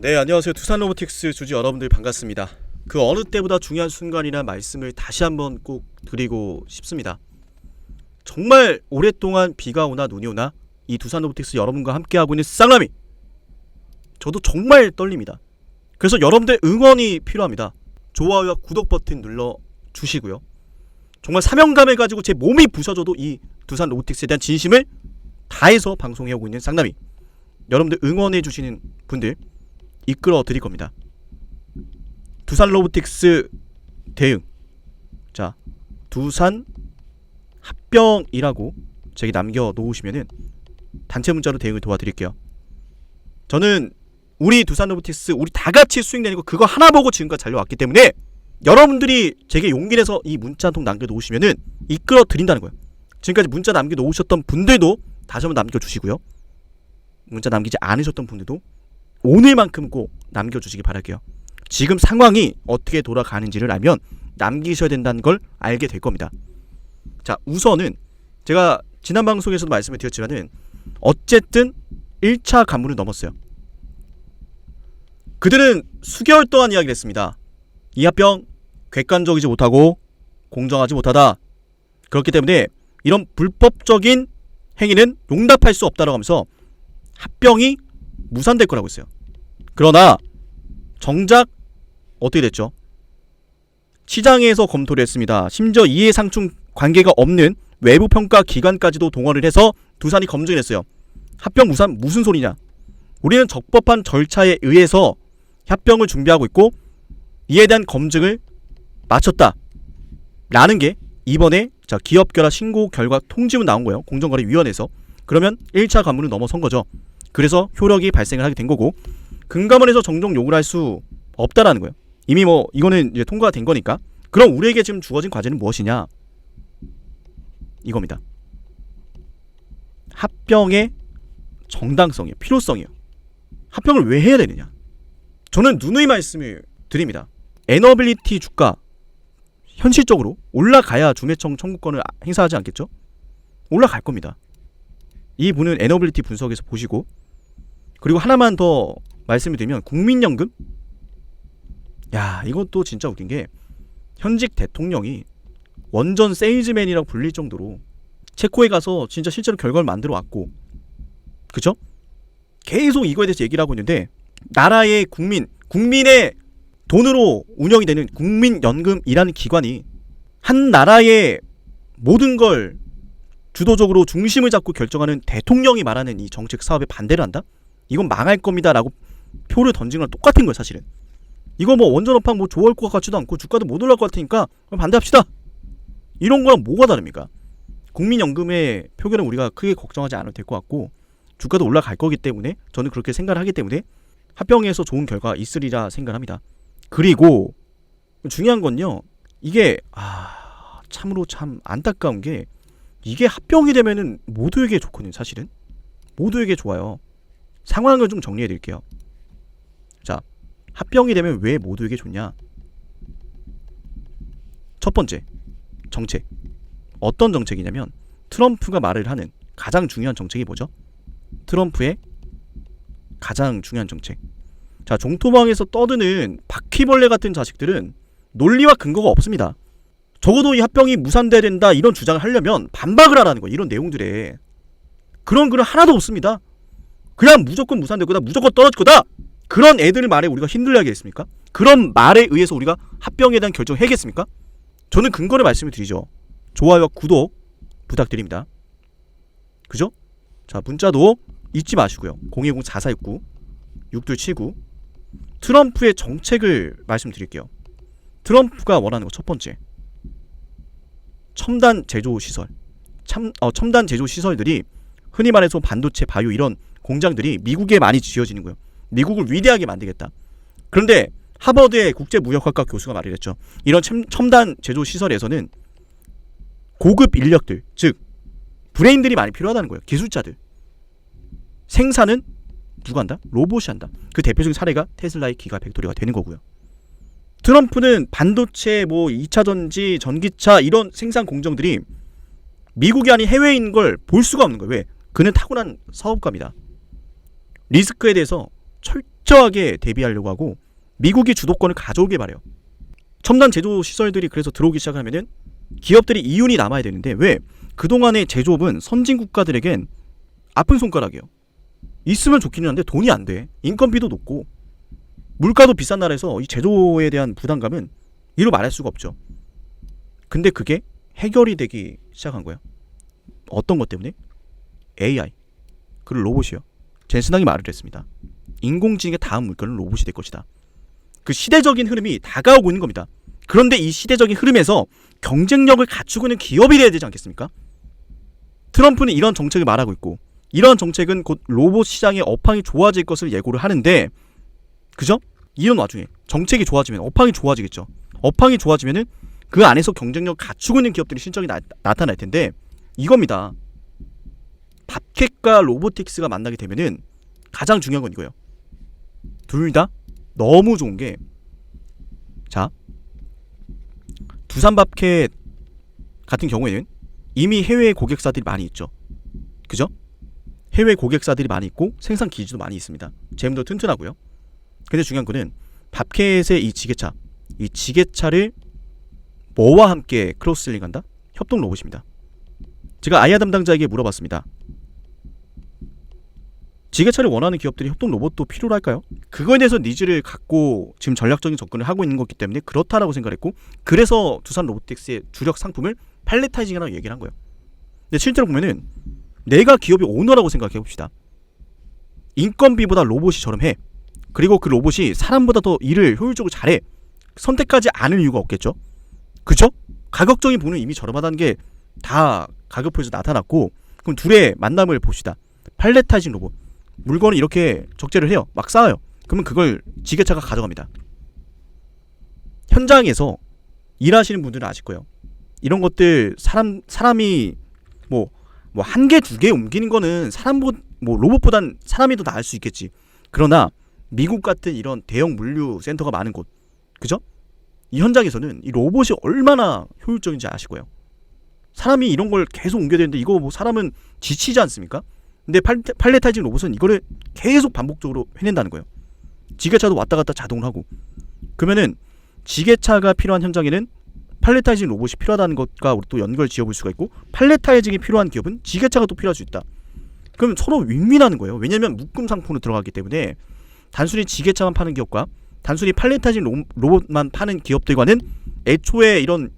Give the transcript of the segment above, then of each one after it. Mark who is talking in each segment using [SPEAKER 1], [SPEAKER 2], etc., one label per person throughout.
[SPEAKER 1] 네, 안녕하세요. 두산로보틱스 주주 여러분들 반갑습니다. 그 어느 때보다 중요한 순간이라는 말씀을 다시 한번 꼭 드리고 싶습니다. 정말 오랫동안 비가 오나 눈이 오나 이 두산로보틱스 여러분과 함께하고 있는 쌍라미, 저도 정말 떨립니다. 그래서 여러분들 응원이 필요합니다. 좋아요와 구독 버튼 눌러주시고요. 정말 사명감을 가지고 제 몸이 부서져도 이 두산로보틱스에 대한 진심을 다해서 방송해오고 있는 쌍라미, 여러분들 응원해주시는 분들 이끌어 드릴 겁니다. 두산로보틱스 대응, 자, 두산 합병이라고 제게 남겨놓으시면은 단체 문자로 대응을 도와드릴게요. 저는 우리 두산로보틱스 우리 다같이 수익 내는 거 그거 하나 보고 지금까지 달려왔기 때문에 여러분들이 제게 용기 내서 이 문자 한 통 남겨놓으시면은 이끌어 드린다는 거예요. 지금까지 문자 남겨놓으셨던 분들도 다시 한번 남겨주시고요. 문자 남기지 않으셨던 분들도 오늘만큼 꼭 남겨주시기 바랄게요. 지금 상황이 어떻게 돌아가는지를 알면 남기셔야 된다는 걸 알게 될 겁니다. 자, 우선은 제가 지난 방송에서도 말씀을 드렸지만은 어쨌든 1차 관문을 넘었어요. 그들은 수개월 동안 이야기를 했습니다. 이 합병 객관적이지 못하고 공정하지 못하다. 그렇기 때문에 이런 불법적인 행위는 용납할 수 없다라고 하면서 합병이 무산될 거라고 했어요. 그러나 정작 어떻게 됐죠? 시장에서 검토를 했습니다. 심지어 이해상충 관계가 없는 외부 평가 기관까지도 동원을 해서 두산이 검증을 했어요. 합병 무산 무슨 소리냐? 우리는 적법한 절차에 의해서 합병을 준비하고 있고 이에 대한 검증을 마쳤다 라는 게 이번에 기업결합 신고 결과 통지문 나온 거예요. 공정거래위원회에서. 그러면 1차 관문을 넘어선 거죠. 그래서 효력이 발생을 하게 된 거고, 금감원에서 정정 요구를 할 수 없다라는 거예요. 이미 이거는 이제 통과가 된 거니까. 그럼 우리에게 지금 주어진 과제는 무엇이냐? 이겁니다. 합병의 정당성이에요. 필요성이에요. 합병을 왜 해야 되느냐? 저는 누누이 말씀을 드립니다. 에너빌리티 주가 현실적으로 올라가야 준매청 청구권을 행사하지 않겠죠? 올라갈 겁니다. 이 분은 에너빌리티 분석에서 보시고, 그리고 하나만 더 말씀을 드리면 국민연금? 야, 이것도 진짜 웃긴 게 현직 대통령이 원전 세일즈맨이라고 불릴 정도로 체코에 가서 진짜 실제로 결과를 만들어 왔고, 그쵸? 계속 이거에 대해서 얘기를 하고 있는데, 나라의 국민의 돈으로 운영이 되는 국민연금이라는 기관이 한 나라의 모든 걸 주도적으로 중심을 잡고 결정하는 대통령이 말하는 이 정책 사업에 반대를 한다? 이건 망할 겁니다 라고 표를 던진 거랑 똑같은 거예요. 사실은 이거 원전 업황 좋을 것 같지도 않고 주가도 못 올라갈 것 같으니까 반대합시다, 이런 거랑 뭐가 다릅니까? 국민연금의 표결은 우리가 크게 걱정하지 않아도 될 것 같고, 주가도 올라갈 거기 때문에 저는 그렇게 생각을 하기 때문에 합병에서 좋은 결과가 있으리라 생각합니다. 그리고 중요한 건요, 이게 참으로 참 안타까운 게, 이게 합병이 되면은 모두에게 좋거든요. 사실은 모두에게 좋아요. 상황을 좀 정리해 드릴게요. 자, 합병이 되면 왜 모두에게 좋냐? 첫 번째, 정책. 어떤 정책이냐면 트럼프가 말을 하는 가장 중요한 정책이 뭐죠? 트럼프의 가장 중요한 정책. 자, 종토방에서 떠드는 바퀴벌레 같은 자식들은 논리와 근거가 없습니다. 적어도 이 합병이 무산돼야 된다 이런 주장을 하려면 반박을 하라는 거예요. 이런 내용들에 그런 글은 하나도 없습니다. 그냥 무조건 무산될 거다, 무조건 떨어질 거다, 그런 애들 말에 우리가 힘들게 하겠습니까? 그런 말에 의해서 우리가 합병에 대한 결정을 해야겠습니까? 저는 근거를 말씀을 드리죠. 좋아요와 구독 부탁드립니다. 그죠? 자, 문자도 잊지 마시고요. 010-4469-6279. 트럼프의 정책을 말씀드릴게요. 트럼프가 원하는 거 첫 번째, 첨단 제조 시설. 첨단 제조 시설들이 흔히 말해서 반도체, 바이오 이런 공장들이 미국에 많이 지어지는 거예요. 미국을 위대하게 만들겠다. 그런데 하버드의 국제무역학과 교수가 말을 했죠. 이런 첨단 제조 시설에서는 고급 인력들, 즉 브레인들이 많이 필요하다는 거예요. 기술자들. 생산은 누가 한다? 로봇이 한다. 그 대표적인 사례가 테슬라의 기가 팩토리가 되는 거고요. 트럼프는 반도체, 2차전지, 전기차 이런 생산 공정들이 미국이 아닌 해외인 걸 볼 수가 없는 거예요. 왜? 그는 타고난 사업가입니다. 리스크에 대해서 철저하게 대비하려고 하고 미국이 주도권을 가져오길 바래요. 첨단 제조 시설들이 그래서 들어오기 시작하면은 기업들이 이윤이 남아야 되는데 왜? 그동안의 제조업은 선진 국가들에겐 아픈 손가락이에요. 있으면 좋기는 한데 돈이 안 돼. 인건비도 높고 물가도 비싼 나라에서 이 제조에 대한 부담감은 이루 말할 수가 없죠. 근데 그게 해결이 되기 시작한 거예요. 어떤 것 때문에? AI 그리고 로봇이요. 젠슨당이 말을 했습니다. 인공지능의 다음 물건은 로봇이 될 것이다. 그 시대적인 흐름이 다가오고 있는 겁니다. 그런데 이 시대적인 흐름에서 경쟁력을 갖추고 있는 기업이 돼야 되지 않겠습니까? 트럼프는 이런 정책을 말하고 있고 이런 정책은 곧 로봇 시장의 업황이 좋아질 것을 예고를 하는데 그죠? 이런 와중에 정책이 좋아지면 업황이 좋아지겠죠. 업황이 좋아지면은 그 안에서 경쟁력 갖추고 있는 기업들이 실적이 나타날 텐데 이겁니다. 밥캣과 로보틱스가 만나게 되면은 가장 중요한 건 이거예요. 둘 다 너무 좋은 게 자, 두산밥캣 같은 경우에는 이미 해외 고객사들이 많이 있죠. 그죠? 해외 고객사들이 많이 있고 생산 기지도 많이 있습니다. 재무도 튼튼하고요. 근데 중요한 거는 밥캣의 이 지게차를 뭐와 함께 크로스링한다? 협동 로봇입니다. 제가 아이아 담당자에게 물어봤습니다. 지게차를 원하는 기업들이 협동 로봇도 필요로 할까요? 그거에 대해서 니즈를 갖고 지금 전략적인 접근을 하고 있는 거기 때문에 그렇다라고 생각했고 그래서 두산 로보틱스의 주력 상품을 팔레타이징이라고 얘기를 한 거예요. 근데 실제로 보면은 내가 기업의 오너라고 생각해 봅시다. 인건비보다 로봇이 저렴해. 그리고 그 로봇이 사람보다 더 일을 효율적으로 잘해. 선택하지 않을 이유가 없겠죠. 그죠? 가격적인 부분은 이미 저렴하다는 게 다 가격표에서 나타났고 그럼 둘의 만남을 봅시다. 팔레타이징 로봇. 물건을 이렇게 적재를 해요. 막 쌓아요. 그러면 그걸 지게차가 가져갑니다. 현장에서 일하시는 분들은 아실 거예요. 이런 것들 사람이 뭐 한 개, 두 개 옮기는 거는 로봇보단 사람이 더 나을 수 있겠지. 그러나 미국 같은 이런 대형 물류 센터가 많은 곳, 그죠? 이 현장에서는 이 로봇이 얼마나 효율적인지 아실 거예요. 사람이 이런 걸 계속 옮겨야 되는데 이거 뭐 사람은 지치지 않습니까? 근데 팔레타이징 로봇은 이거를 계속 반복적으로 해낸다는 거예요. 지게차도 왔다 갔다 자동으로 하고. 그러면은 지게차가 필요한 현장에는 팔레타이징 로봇이 필요하다는 것과 우리 또 연결 지어볼 수가 있고 팔레타이징이 필요한 기업은 지게차가 또 필요할 수 있다. 그럼 서로 윈윈하는 거예요. 왜냐면 묶음 상품으로 들어가기 때문에 단순히 지게차만 파는 기업과 단순히 팔레타이징 로봇만 파는 기업들과는 애초에 이런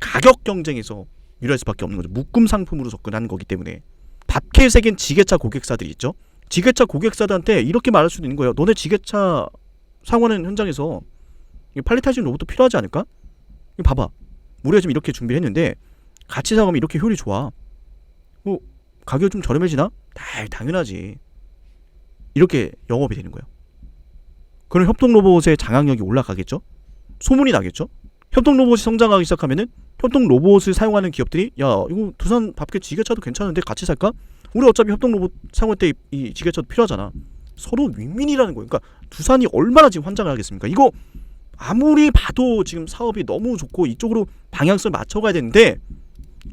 [SPEAKER 1] 가격 경쟁에서 유리할 수밖에 없는 거죠. 묶음 상품으로 접근하는 거기 때문에. 밥캣에겐 지게차 고객사들이 있죠. 지게차 고객사들한테 이렇게 말할 수도 있는 거예요. 너네 지게차 사용하는 현장에서 팔레타이징 로봇도 필요하지 않을까? 봐봐. 우리가 지금 이렇게 준비를 했는데 같이 사용하면 이렇게 효율이 좋아. 가격이 좀 저렴해지나? 당연하지. 이렇게 영업이 되는 거예요. 그럼 협동 로봇의 장악력이 올라가겠죠? 소문이 나겠죠? 협동 로봇이 성장하기 시작하면은 협동 로봇을 사용하는 기업들이 야 이거 두산 밥캣 지게차도 괜찮은데 같이 살까? 우리 어차피 협동 로봇 사용할 때 이 지게차도 필요하잖아. 서로 윈윈이라는 거예요. 그러니까 두산이 얼마나 지금 환장을 하겠습니까? 이거 아무리 봐도 지금 사업이 너무 좋고 이쪽으로 방향성을 맞춰가야 되는데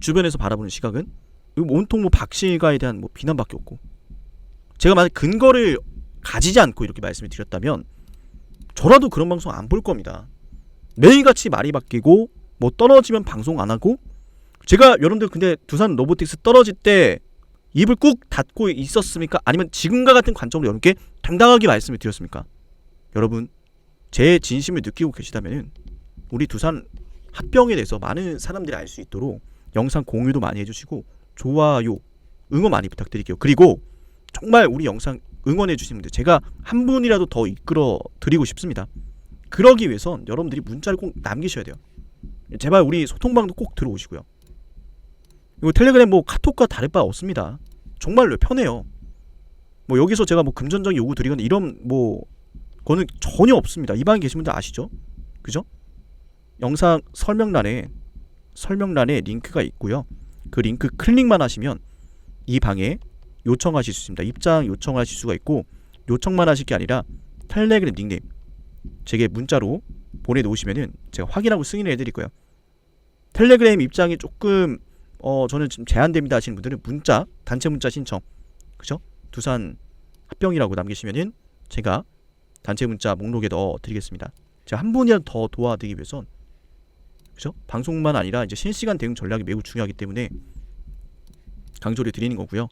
[SPEAKER 1] 주변에서 바라보는 시각은 온통 박씨가에 대한 비난밖에 없고 제가 만약 근거를 가지지 않고 이렇게 말씀을 드렸다면 저라도 그런 방송 안 볼 겁니다. 매일같이 말이 바뀌고 떨어지면 방송 안 하고 제가 여러분들 근데 두산 로보틱스 떨어질 때 입을 꾹 닫고 있었습니까? 아니면 지금과 같은 관점으로 여러분께 당당하게 말씀을 드렸습니까? 여러분 제 진심을 느끼고 계시다면 우리 두산 합병에 대해서 많은 사람들이 알 수 있도록 영상 공유도 많이 해주시고 좋아요 응원 많이 부탁드릴게요. 그리고 정말 우리 영상 응원해 주시는 분들 제가 한 분이라도 더 이끌어 드리고 싶습니다. 그러기 위해선 여러분들이 문자를 꼭 남기셔야 돼요. 제발 우리 소통방도 꼭 들어오시고요. 이거 텔레그램 카톡과 다를 바 없습니다. 정말로 편해요. 여기서 제가 금전적인 요구 드리거나 이런 그거는 전혀 없습니다. 이 방에 계신 분들 아시죠? 그죠? 영상 설명란에 링크가 있고요. 그 링크 클릭만 하시면 이 방에 요청하실 수 있습니다. 입장 요청하실 수가 있고 요청만 하실 게 아니라 텔레그램 닉네임 제게 문자로 보내놓으시면은 제가 확인하고 승인을 해드릴 거예요. 텔레그램 입장이 조금 저는 지금 제한됩니다 하시는 분들은 문자 단체 문자 신청 그죠? 두산 합병이라고 남기시면은 제가 단체 문자 목록에 넣어 드리겠습니다. 제가 한 분이라도 더 도와드리기 위해선, 그죠? 방송만 아니라 이제 실시간 대응 전략이 매우 중요하기 때문에 강조를 드리는 거고요.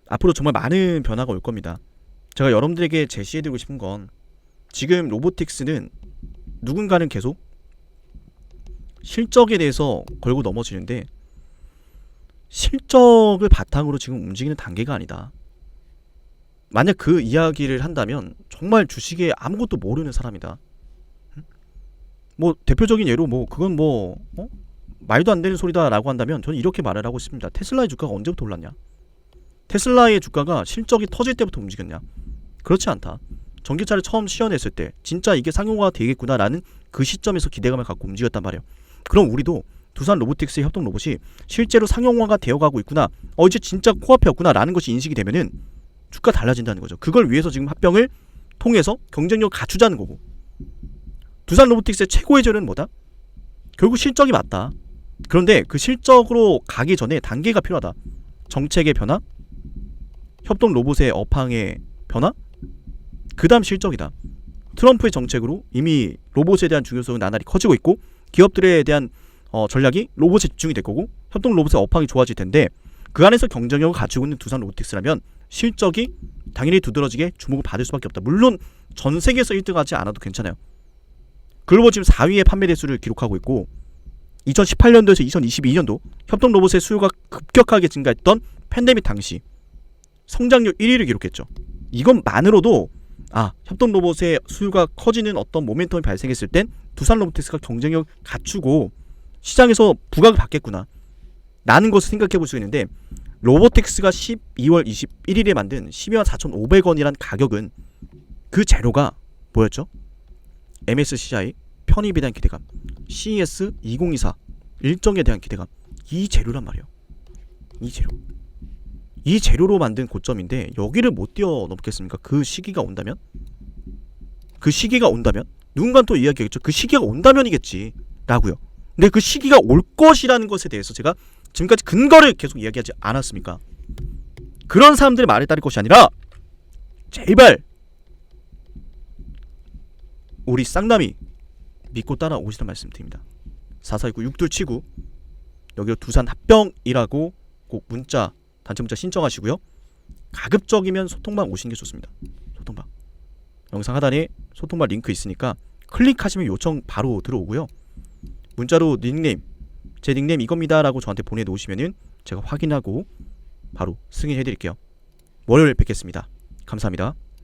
[SPEAKER 1] 앞으로 정말 많은 변화가 올 겁니다. 제가 여러분들에게 제시해드리고 싶은 건, 지금 로보틱스는 누군가는 계속 실적에 대해서 걸고 넘어지는데 실적을 바탕으로 지금 움직이는 단계가 아니다. 만약 그 이야기를 한다면 정말 주식에 아무것도 모르는 사람이다. 뭐 대표적인 예로 뭐 그건 뭐 말도 안 되는 소리다 라고 한다면 저는 이렇게 말을 하고 싶습니다. 테슬라의 주가가 언제부터 올랐냐? 테슬라의 주가가 실적이 터질 때부터 움직였냐? 그렇지 않다. 전기차를 처음 시연했을 때 진짜 이게 상용화가 되겠구나 라는 그 시점에서 기대감을 갖고 움직였단 말이에요. 그럼 우리도 두산 로보틱스의 협동 로봇이 실제로 상용화가 되어가고 있구나, 이제 진짜 코앞에 왔구나 라는 것이 인식이 되면은 주가 달라진다는 거죠. 그걸 위해서 지금 합병을 통해서 경쟁력을 갖추자는 거고, 두산 로보틱스의 최고의 전략은 뭐다? 결국 실적이 맞다. 그런데 그 실적으로 가기 전에 단계가 필요하다. 정책의 변화, 협동 로봇의 업황의 변화, 그 다음 실적이다. 트럼프의 정책으로 이미 로봇에 대한 중요성은 나날이 커지고 있고, 기업들에 대한 전략이 로봇에 집중이 될 거고, 협동 로봇의 업황이 좋아질 텐데, 그 안에서 경쟁력을 갖추고 있는 두산 로보틱스라면 실적이 당연히 두드러지게 주목을 받을 수밖에 없다. 물론 전 세계에서 1등하지 않아도 괜찮아요. 글로벌 지금 4위의 판매 대수를 기록하고 있고, 2018년도에서 2022년도 협동 로봇의 수요가 급격하게 증가했던 팬데믹 당시 성장률 1위를 기록했죠. 이것만으로도 협동 로봇의 수요가 커지는 어떤 모멘텀이 발생했을 땐 두산 로보틱스가 경쟁력 갖추고 시장에서 부각을 받겠구나 라는 것을 생각해 볼 수 있는데, 로보틱스가 12월 21일에 만든 12만 4,500원이란 가격은 그 재료가 뭐였죠? MSCI 편입에 대한 기대감, CES 2024 일정에 대한 기대감, 이 재료란 말이에요. 이 재료로 만든 고점인데 여기를 못 뛰어넘겠습니까? 그 시기가 온다면 누군가는 또 이야기하겠죠. 그 시기가 온다면이겠지 라고요. 근데 그 시기가 올 것이라는 것에 대해서 제가 지금까지 근거를 계속 이야기하지 않았습니까? 그런 사람들의 말에 따를 것이 아니라 제발 우리 쌍남이 믿고 따라오시란 말씀드립니다. 4469 6279 여기로 두산 합병이라고 꼭 문자, 단체 문자 신청하시고요. 가급적이면 소통방 오시는 게 좋습니다. 소통방 영상 하단에 소통방 링크 있으니까 클릭하시면 요청 바로 들어오고요. 문자로 닉네임, 제 닉네임 이겁니다 라고 저한테 보내놓으시면은 제가 확인하고 바로 승인해드릴게요. 월요일 뵙겠습니다. 감사합니다.